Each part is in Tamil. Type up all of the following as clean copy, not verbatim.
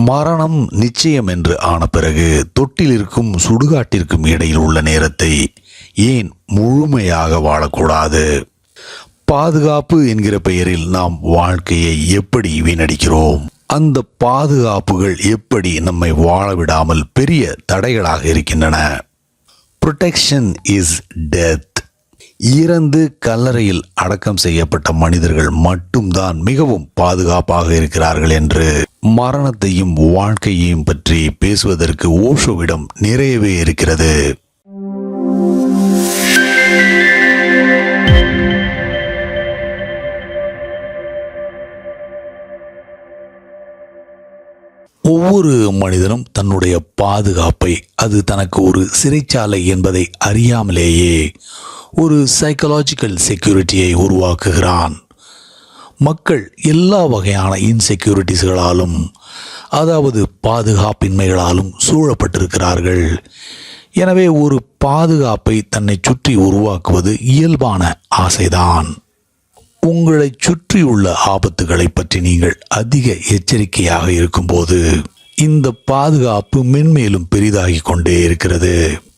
மரணம் நிச்சயம் என்று ஆன பிறகு தொட்டிலிருக்கும் சுடுகாட்டிற்கும் இடையில் உள்ள நேரத்தை ஏன் முழுமையாக வாழக்கூடாது? பாதுகாப்பு என்கிற பெயரில் நாம் வாழ்க்கையை எப்படி வீணடிக்கிறோம்? அந்த பாதுகாப்புகள் எப்படி நம்மை வாழ விடாமல் பெரிய தடைகளாக இருக்கின்றன? Protection is death. இறந்து கல்லறையில் அடக்கம் செய்யப்பட்ட மனிதர்கள் மட்டும்தான் மிகவும் பாதுகாப்பாக இருக்கிறார்கள் என்று மரணத்தையும் வாழ்க்கையையும் பற்றி பேசுவதற்கு ஓஷோவிடம் நிறையவே இருக்கிறது. ஒவ்வொரு மனிதனும் தன்னுடைய பாதுகாப்பை அது தனக்கு ஒரு சிறைச்சாலை என்பதை அறியாமலேயே ஒரு சைக்கலாஜிக்கல் செக்யூரிட்டியை உருவாக்குகிறான். மக்கள் எல்லா வகையான இன்செக்யூரிட்டிஸ்களாலும், அதாவது பாதுகாப்பின்மைகளாலும் சூழப்பட்டிருக்கிறார்கள். எனவே ஒரு பாதுகாப்பை தன்னை சுற்றி உருவாக்குவது இயல்பான ஆசைதான். உங்களை சுற்றியுள்ள ஆபத்துகளை பற்றி நீங்கள் அதிக எச்சரிக்கையாக இருக்கும்போது இந்த பாதுகாப்பு மென்மேலும் பெரிதாகி கொண்டே இருக்கிறது.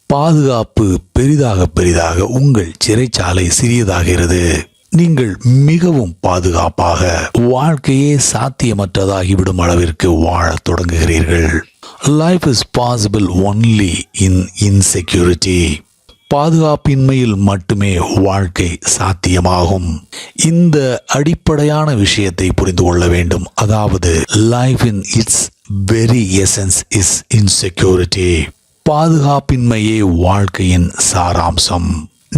பாதுகாப்பு பெரிதாக உங்கள் சிறைச்சாலை சிறியதாகிறது. நீங்கள் மிகவும் பாதுகாப்பாக வாழ்க்கையே சாத்தியமற்றதாகிவிடும் அளவிற்கு வாழத் தொடங்குகிறீர்கள். Life is possible only in insecurity. பாதுகாப்பின்மையில் மட்டுமே வாழ்க்கை சாத்தியமாகும். இந்த அடிப்படையான விஷயத்தை புரிந்து கொள்ள வேண்டும். அதாவது life in its very essence is insecurity. பாதுகாப்பின்மையே வாழ்க்கையின் சாராம்சம்.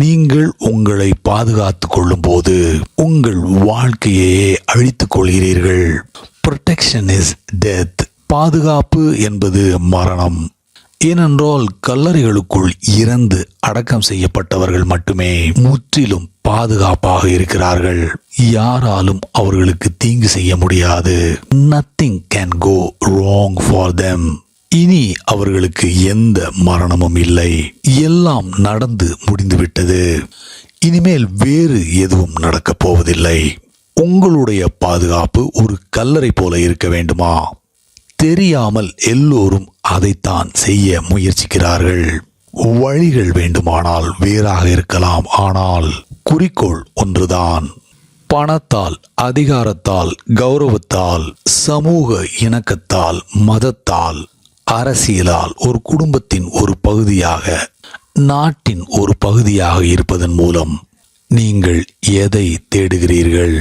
நீங்கள் உங்களை பாதுகாத்துக் கொள்ளும் போது உங்கள் வாழ்க்கையை அழித்துக் கொள்கிறீர்கள். Protection is death. பாதுகாப்பு என்பது மரணம். ஏனென்றால் கல்லறைகளுக்குள் இறந்து அடக்கம் செய்யப்பட்டவர்கள் மட்டுமே முற்றிலும் பாதுகாப்பாக இருக்கிறார்கள். யாராலும் அவர்களுக்கு தீங்கு செய்ய முடியாது. Nothing can go wrong for them. இனி அவர்களுக்கு எந்த மரணமும் இல்லை. எல்லாம் நடந்து முடிந்துவிட்டது. இனிமேல் வேறு எதுவும் நடக்கப் போவதில்லை. உங்களுடைய பாதுகாப்பு ஒரு கல்லறை போல இருக்க வேண்டுமா? தெரியாமல் எல்லோரும் அதைத்தான் செய்ய முயற்சிக்கிறார்கள். வழிகள் வேண்டுமானால் வேறாக இருக்கலாம், ஆனால் குறிக்கோள் ஒன்றுதான். பணத்தால், அதிகாரத்தால், கௌரவத்தால், சமூக இணக்கத்தால், மதத்தால், அரசியலால் ஒரு குடும்பத்தின் ஒரு பகுதியாக, நாட்டின் ஒரு பகுதியாக இருப்பதன் மூலம் நீங்கள் எதை தேடுகிறீர்கள்?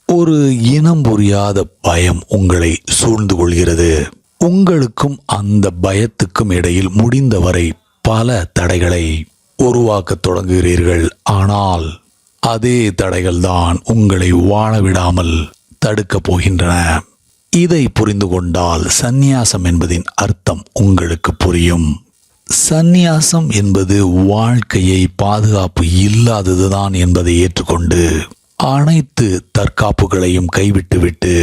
ஒரு இனம் புரியாத பயம் உங்களை சூழ்ந்து கொள்கிறது. உங்களுக்கும் அந்த பயத்துக்கும் இடையில் முடிந்தவரை பல தடைகளை உருவாக்கத் தொடங்குகிறீர்கள். ஆனால் அதே தடைகள் தான் உங்களை வாழ விடாமல் தடுக்கப் போகின்றன. இதை புரிந்து கொண்டால் சந்நியாசம் என்பதின் அர்த்தம் உங்களுக்கு புரியும். சந்நியாசம் என்பது வாழ்க்கையை பாதுகாப்பு இல்லாததுதான் என்பதை ஏற்றுக்கொண்டு அனைத்து தற்காப்புகளையும் கைவிட்டுவிட்டு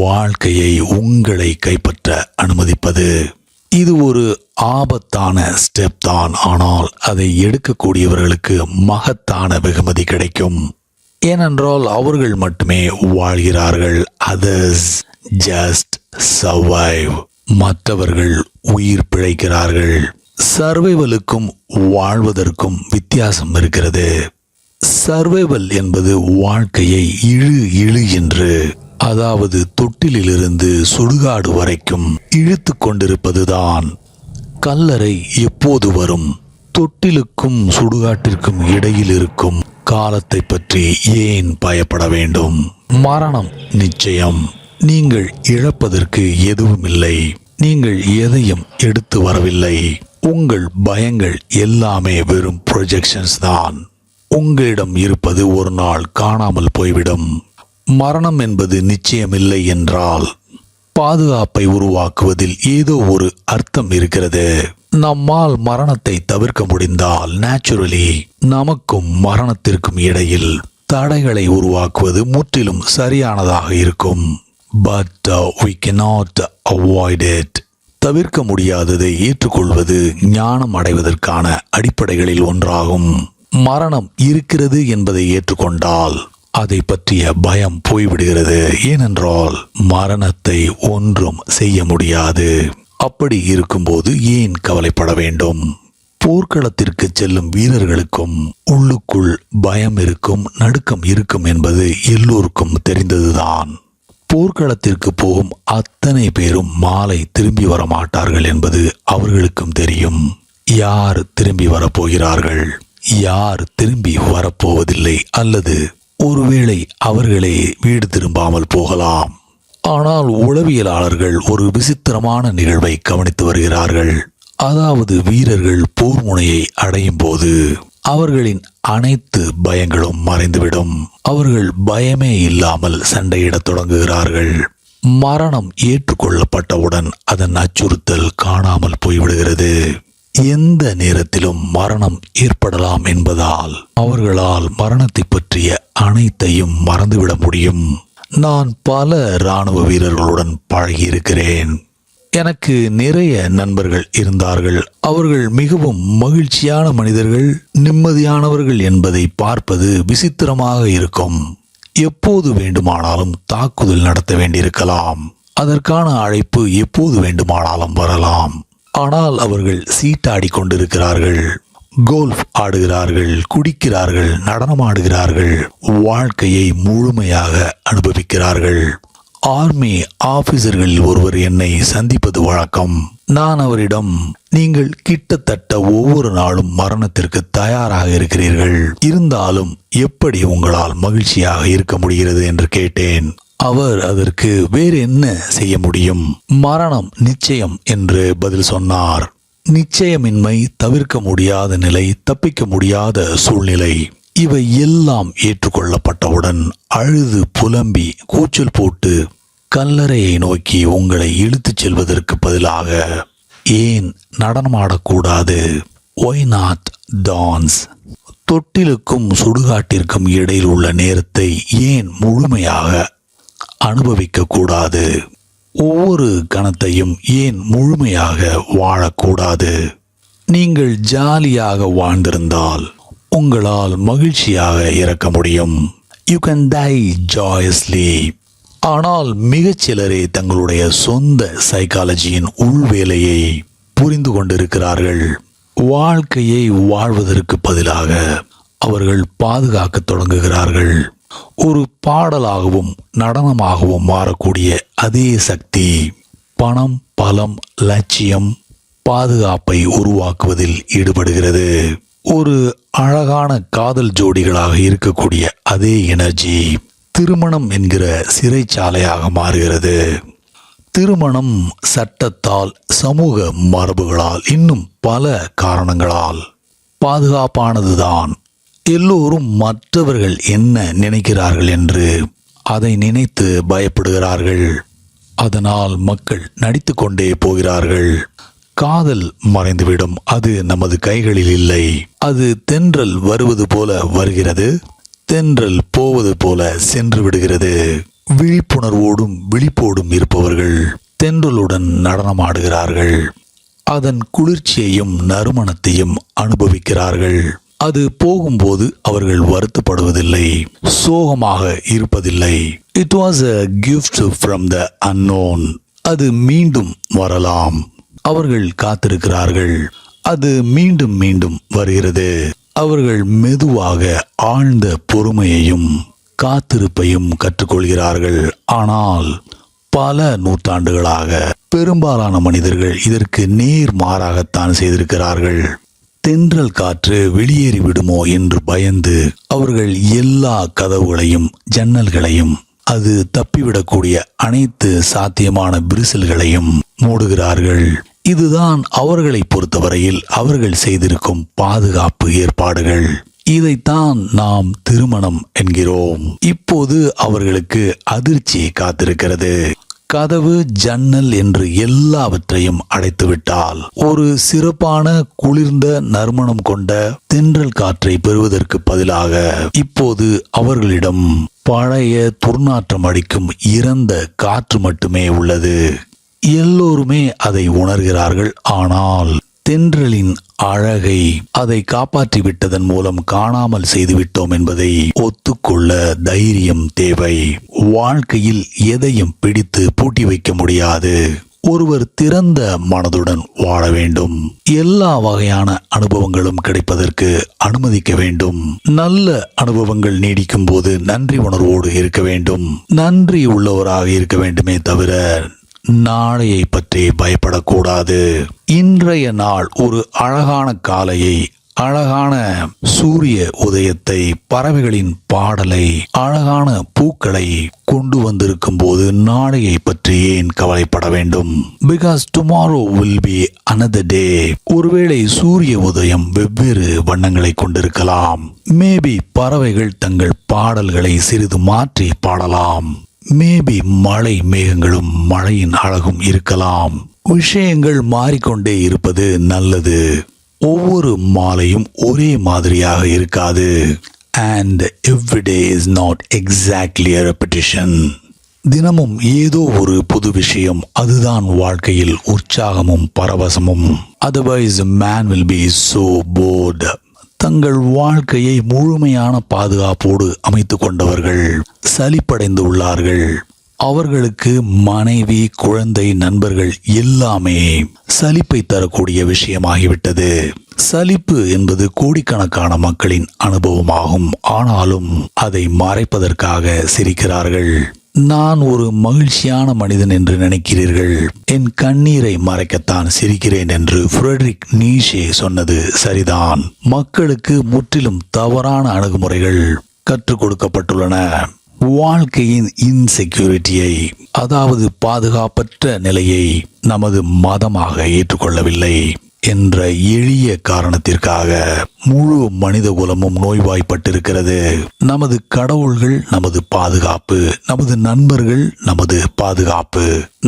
வாழ்க்கையை உங்களை கைப்பற்ற அனுமதிப்பது. இது ஒரு ஆபத்தான ஸ்டெப் தான். ஆனால் அதை எடுக்கக்கூடியவர்களுக்கு மகத்தான வெகுமதி கிடைக்கும். ஏனென்றால் அவர்கள் மட்டுமே வாழ்கிறார்கள். Others just survive. மற்றவர்கள் உயிர் பிழைக்கிறார்கள். சர்வைவலுக்கும் வாழ்வதற்கும் வித்தியாசம் இருக்கிறது. சர்வைவல் என்பது வாழ்க்கையை இழு என்று, அதாவது தொட்டிலிருந்து சுடுகாடு வரைக்கும் இழுத்து கொண்டிருப்பதுதான். கல்லறை எப்போது வரும்? தொட்டிலுக்கும் சுடுகாட்டிற்கும் இடையில் இருக்கும் காலத்தை பற்றி ஏன் பயப்பட வேண்டும்? மரணம் நிச்சயம். நீங்கள் இழப்பதற்கு எதுவும் இல்லை. நீங்கள் எதையும் எடுத்து வரவில்லை. உங்கள் பயங்கள் எல்லாமே வெறும் ப்ரொஜெக்ஷன்ஸ் தான். உங்களிடம் இருப்பது ஒரு நாள் காணாமல் போய்விடும். மரணம் என்பது நிச்சயமில்லை என்றால் பாதுகாப்பை உருவாக்குவதில் ஏதோ ஒரு அர்த்தம் இருக்கிறது. நம்மால் மரணத்தை தவிர்க்க முடிந்தால் நேச்சுரலி நமக்கும் மரணத்திற்கும் இடையில் தடைகளை உருவாக்குவது முற்றிலும் சரியானதாக இருக்கும். But we cannot avoid it. தவிர்க்க முடியாததை ஏற்றுக்கொள்வது ஞானம் அடைவதற்கான அடிப்படைகளில் ஒன்றாகும். மரணம் இருக்கிறது என்பதை ஏற்றுக்கொண்டால் அதை பற்றிய பயம் போய்விடுகிறது. ஏனென்றால் மரணத்தை ஒன்றும் செய்ய முடியாது. அப்படி இருக்கும்போது ஏன் கவலைப்பட வேண்டும்? போர்க்களத்திற்கு செல்லும் வீரர்களுக்கும் உள்ளுக்குள் பயம் இருக்கும், நடுக்கம் இருக்கும் என்பது எல்லோருக்கும் தெரிந்ததுதான். போர்க்களத்திற்கு போகும் அத்தனை பேரும் மாலை திரும்பி வர மாட்டார்கள் என்பது அவர்களுக்கும் தெரியும். யார் திரும்பி வரப்போகிறார்கள், யார் திரும்பி வரப்போவதில்லை, அல்லது ஒருவேளை அவர்களே வீடு திரும்பாமல் போகலாம். ஆனால் உளவியலாளர்கள் ஒரு விசித்திரமான நிகழ்வை கவனித்து வருகிறார்கள். அதாவது வீரர்கள் போர் முனையை அடையும் போது அவர்களின் அனைத்து பயங்களும் மறைந்துவிடும். அவர்கள் பயமே இல்லாமல் சண்டையிடத் தொடங்குகிறார்கள். மரணம் ஏற்றுக்கொள்ளப்பட்டவுடன் அதன் அச்சுறுத்தல் காணாமல் போய்விடுகிறது. எந்த நேரத்திலும் மரணம் ஏற்படலாம் என்பதால் அவர்களால் மரணத்தை பற்றிய அனைத்தையும் மறந்துவிட முடியும். நான் பல இராணுவ வீரர்களுடன் பழகியிருக்கிறேன். எனக்கு நிறைய நண்பர்கள் இருந்தார்கள். அவர்கள் மிகவும் மகிழ்ச்சியான மனிதர்கள், நிம்மதியானவர்கள் என்பதை பார்ப்பது விசித்திரமாக இருக்கும். எப்போது வேண்டுமானாலும் தாக்குதல் நடத்த வேண்டியிருக்கலாம். அதற்கான அழைப்பு எப்போது வேண்டுமானாலும் வரலாம். ஆனால் அவர்கள் சீட்டாடி கொண்டிருக்கிறார்கள், கோல்ஃப் ஆடுகிறார்கள், குடிக்கிறார்கள், நடனமாடுகிறார்கள், வாழ்க்கையை முழுமையாக அனுபவிக்கிறார்கள். ஆர்மி ஆபீசர்களில் ஒருவர் என்னை சந்திப்பது வழக்கம். நான் அவரிடம், நீங்கள் கிட்டத்தட்ட ஒவ்வொரு நாளும் மரணத்திற்கு தயாராக இருக்கிறீர்கள், இருந்தாலும் எப்படி உங்களால் மகிழ்ச்சியாக இருக்க முடிகிறது என்று கேட்டேன். அவர் அதற்கு வேறு என்ன செய்ய முடியும், மரணம் நிச்சயம் என்று பதில் சொன்னார். நிச்சயமின்மை, தவிர்க்க முடியாத நிலை, தப்பிக்க முடியாத சூழ்நிலை, இவை எல்லாம் ஏற்றுக்கொள்ளப்பட்டவுடன் அழுது புலம்பி கூச்சல் போட்டு கல்லறையை நோக்கி உங்களை இழுத்துச் செல்வதற்கு பதிலாக ஏன் நடனமாடக்கூடாது? Why not dance? தொட்டிலுக்கும் சுடுகாட்டிற்கும் இடையில் உள்ள நேரத்தை ஏன் முழுமையாக அனுபவிக்க கூடாது? ஒவ்வொரு கணத்தையும் ஏன் முழுமையாக வாழக்கூடாது? நீங்கள் ஜாலியாக வாழ்ந்திருந்தால் உங்களால் மகிழ்ச்சியாக இறக்க முடியும். You can die joyously. ஆனால் மிகச் சிலரே தங்களுடைய சொந்த சைக்காலஜியின் உள்வேலையை புரிந்து கொண்டிருக்கிறார்கள். வாழ்க்கையை வாழ்வதற்கு பதிலாக அவர்கள் பாதுகாக்க தொடங்குகிறார்கள். ஒரு பாடலாகவும் நடனமாகவும் மாறக்கூடிய அதே சக்தி பணம், பலம், லட்சியம், பாதுகாப்பை உருவாக்குவதில் ஈடுபடுகிறது. ஒரு அழகான காதல் ஜோடிகளாக இருக்கக்கூடிய அதே எனர்ஜி திருமணம் என்கிற சிறைச்சாலையாக மாறுகிறது. திருமணம் சட்டத்தால், சமூக மரபுகளால், இன்னும் பல காரணங்களால் பாதுகாப்பானதுதான். எல்லோரும் மற்றவர்கள் என்ன நினைக்கிறார்கள் என்று அதை நினைத்து பயப்படுகிறார்கள். அதனால் மக்கள் நடித்து கொண்டே போகிறார்கள். காதல் மறைந்துவிடும். அது நமது கைகளில் இல்லை. அது தென்றல் வருவது போல வருகிறது, தென்றல் போவது போல சென்று விடுகிறது. விழிப்புணர்வோடும் விழிப்போடும் இருப்பவர்கள் தென்றலுடன் நடனமாடுகிறார்கள். அதன் குளிர்ச்சியையும் நறுமணத்தையும் அனுபவிக்கிறார்கள். அது போகும்போது அவர்கள் வருத்தப்படுவதில்லை, சோகமாக இருப்பதில்லை. It was a gift from the unknown. அது மீண்டும் வரலாம். அவர்கள் காத்திருக்கிறார்கள். அது மீண்டும் மீண்டும் வருகிறது. அவர்கள் மெதுவாக ஆழ்ந்த பொறுமையையும் காத்திருப்பையும் கற்றுக்கொள்கிறார்கள். ஆனால் பல நூற்றாண்டுகளாக பெரும்பாலான மனிதர்கள் இதற்கு நேர்மாறாகத்தான் செய்திருக்கிறார்கள். தென்றல் காற்று வெளியேறி விடுமோ என்று பயந்து அவர்கள் எல்லா கதவுகளையும், ஜன்னல்களையும், அது தப்பிவிடக்கூடிய அனைத்து சாத்தியமான விரிசல்களையும் மூடுகிறார்கள். இதுதான் அவர்களை பொறுத்தவரையில் அவர்கள் செய்திருக்கும் பாதுகாப்பு ஏற்பாடுகள். இதைத்தான் நாம் திருமணம் என்கிறோம். இப்போது அவர்களுக்கு அதிர்ச்சி காத்திருக்கிறது. கதவு, ஜன்னல் என்று எல்லாவற்றையும் அடைத்துவிட்டால் ஒரு சிறப்பான குளிர்ந்த நறுமணம் கொண்ட தென்றல் காற்றை பெறுவதற்கு பதிலாக இப்போது அவர்களிடம் பழைய துர்நாற்றம் அடிக்கும் இறந்த காற்று மட்டுமே உள்ளது. எல்லோருமே அதை உணர்கிறார்கள். ஆனால் தென்றலின் அழகை அதை காப்பாற்றி விட்டதன் மூலம் காணாமல் செய்துவிட்டோம் என்பதை ஒத்துக்கொள்ள தைரியம் தேவை. வாழ்க்கையில் எதையும் பிடித்து பூட்டி வைக்க முடியாது. ஒருவர் திறந்த மனதுடன் வாழ வேண்டும். எல்லா வகையான அனுபவங்களும் கிடைப்பதற்கு அனுமதிக்க வேண்டும். நல்ல அனுபவங்கள் நீடிக்கும் போது நன்றி உணர்வோடு இருக்க வேண்டும். நன்றி உள்ளவராக இருக்க வேண்டுமே தவிர நாளையை பற்றி பயப்படக்கூடாது. இன்றைய நாள் ஒரு அழகான காலையை, அழகான சூரிய உதயத்தை, பறவைகளின் பாடலை, அழகான பூக்களை கொண்டு வந்திருக்கும் போது நாளையை பற்றி ஏன் கவலைப்பட வேண்டும்? Because tomorrow will be another day. ஒருவேளை சூரிய உதயம் வெவ்வேறு வண்ணங்களை கொண்டிருக்கலாம். மேபி பறவைகள் தங்கள் பாடல்களை சிறிது மாற்றி பாடலாம். மேபி மழை மேகங்களும் மழையின் அழகும் இருக்கலாம். விஷயங்கள் மாறிக்கொண்டே இருப்பது நல்லது. ஒவ்வொரு மாலையும் ஒரே மாதிரியாக இருக்காது. And every day is not exactly a repetition. தினமும் ஏதோ ஒரு புது விஷயம், அதுதான் வாழ்க்கையில் உற்சாகமும் பரவசமும். Otherwise man will be so bored. தங்கள் வாழ்க்கையை முழுமையான பாதுகாப்போடு அமைத்துக் கொண்டவர்கள் சலிப்படைந்து உள்ளார்கள். அவர்களுக்கு மனைவி, குழந்தை, நண்பர்கள் எல்லாமே சலிப்பை தரக்கூடிய விஷயமாகிவிட்டது. சலிப்பு என்பது கோடிக்கணக்கான மக்களின் அனுபவமாகும். ஆனாலும் அதை மறைப்பதற்காக சிரிக்கிறார்கள். நான் ஒரு மகிழ்ச்சியான மனிதன் என்று நினைக்கிறீர்கள். என் கண்ணீரை மறைக்கத்தான் சிரிக்கிறேன் என்று ஃப்ரெட்ரிக் நீஷே சொன்னது சரிதான். மக்களுக்கு முற்றிலும் தவறான அணுகுமுறைகள் கற்றுக் கொடுக்கப்பட்டுள்ளன. வாழ்க்கையின் இன்செக்யூரிட்டியை, அதாவது பாதுகாப்பற்ற நிலையை நமது மதமாக ஏற்றுக்கொள்ளவில்லை என்ற எளிய காரணத்திற்காக முழு மனித குலமும் நோய்வாய்ப்பட்டிருக்கிறது. நமது கடவுள்கள் நமது பாதுகாப்பு, நமது நண்பர்கள் நமது பாதுகாப்பு,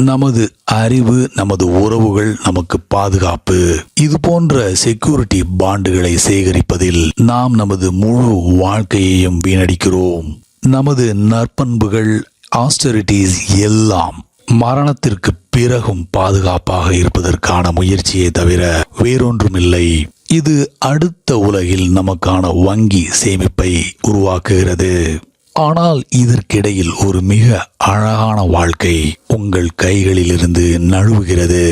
நமது அறிவு, நமது உறவுகள் நமக்கு பாதுகாப்பு. இது போன்ற செக்யூரிட்டி பாண்டுகளை சேகரிப்பதில் நாம் நமது முழு வாழ்க்கையையும் வீணடிக்கிறோம். நமது நற்பண்புகள், ஆஸ்டெரிட்டிஸ் எல்லாம் மரணத்திற்கு பிறகும் பாதுகாப்பாக இருப்பதற்கான முயற்சியை தவிர வேறொன்றுமில்லை. இது அடுத்த உலகில் நமக்கான வங்கி சேமிப்பை உருவாக்குகிறது. ஆனால் இதற்கிடையில் ஒரு மிக அழகான வாழ்க்கை உங்கள் கைகளிலிருந்து நழுவுகிறது.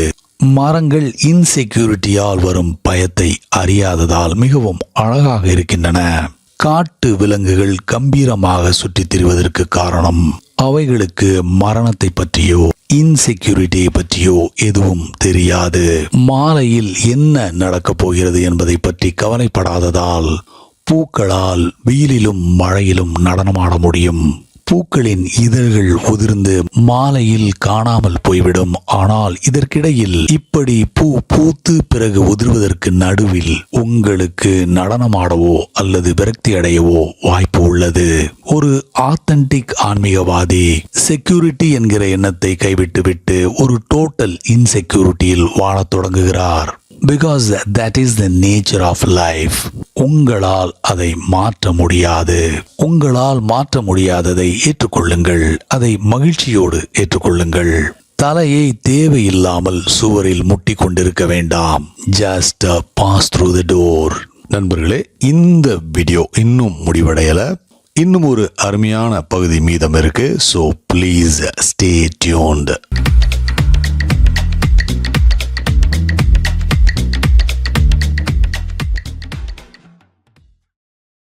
மரங்கள் இன்செக்யூரிட்டியால் வரும் பயத்தை அறியாததால் மிகவும் அழகாக இருக்கின்றன. காட்டு விலங்குகள் கம்பீரமாக சுற்றித் திரிவதற்கு காரணம் அவைகளுக்கு மரணத்தை பற்றியோ இன்செக்யூரிட்டியை பற்றியோ எதுவும் தெரியாது. மாலையில் என்ன நடக்கப் போகிறது என்பதை பற்றி கவலைப்படாததால் பூக்களால் வெயிலிலும் மழையிலும் நடனமாட முடியும். பூக்களின் இதழ்கள் உதிர்ந்து மாலையில் காணாமல் போய்விடும். ஆனால் இதற்கிடையில் இப்படி பூ பூத்து பிறகு உதிர்வதற்கு நடுவில் உங்களுக்கு நடனமாடவோ அல்லது விரக்தி அடையவோ வாய்ப்பு உள்ளது. ஒரு ஆத்தென்டிக் ஆன்மீகவாதி செக்யூரிட்டி என்கிற எண்ணத்தை கைவிட்டுவிட்டு ஒரு டோட்டல் இன்செக்யூரிட்டியில் வாழத் தொடங்குகிறார். Because that is the nature of life. உங்களால் அதை மாற்ற முடியாது. உங்களால் மாற்ற முடியாததை ஏற்றுக்கொள்ளுங்கள். அதை மகிழ்ச்சியோடு ஏற்றுக்கொள்ளுங்கள். தலையை தேவையில்லாமல் சுவரில் முட்டி கொண்டிருக்க வேண்டாம். Just pass through the door. நண்பர்களே, இந்த வீடியோ இன்னும் முடிவடையல. இன்னும் ஒரு அருமையான பகுதி மீதம் இருக்கு. So please stay tuned.